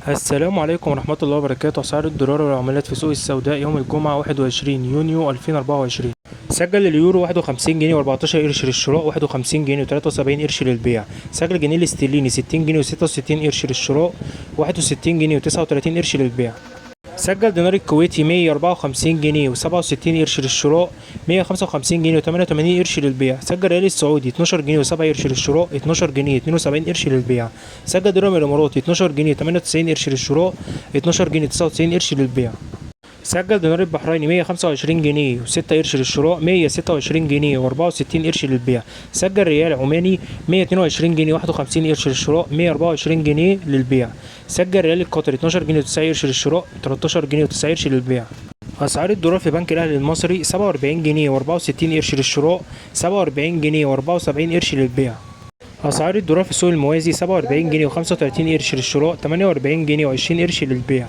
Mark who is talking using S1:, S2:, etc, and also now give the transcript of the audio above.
S1: السلام عليكم ورحمة الله وبركاته. أسعار الدولار والعملات في سوق السوداء يوم الجمعة 21 يونيو 2024. سجل اليورو 51 جنيه و14 قرش للشراء، 51 جنيه و73 قرش للبيع. سجل الجنيه الاسترليني 60 جنيه و66 قرش للشراء، 61 جنيه و39 قرش للبيع. سجل دينار الكويتي 154 جنيه و67 قرش للشراء، 155 جنيه و88 قرش للبيع. سجل ريال السعودي 12 جنيه و7 قرش للشراء، 12 جنيه 72 قرش للبيع. سجل درهم الاماراتي 12 جنيه 98 قرش للشراء، 12 جنيه 99 قرش للبيع. سجل دينار البحريني 125 جنيه و6 قرش للشراء، 126 جنيه و64 قرش للبيع. سجل ريال عماني 122 جنيه و51 قرش للشراء، 124 جنيه للبيع. سجل ريال القطري 12 جنيه و9 قرش للشراء، 13 جنيه و9 قرش للبيع. أسعار الدولار في بنك الأهلي المصري 47 جنيه و64 قرش للشراء، 47 جنيه و74 قرش للبيع. أسعار الدولار في السوق الموازي 47 جنيه و35 قرش للشراء، 48 جنيه و20 قرش للبيع.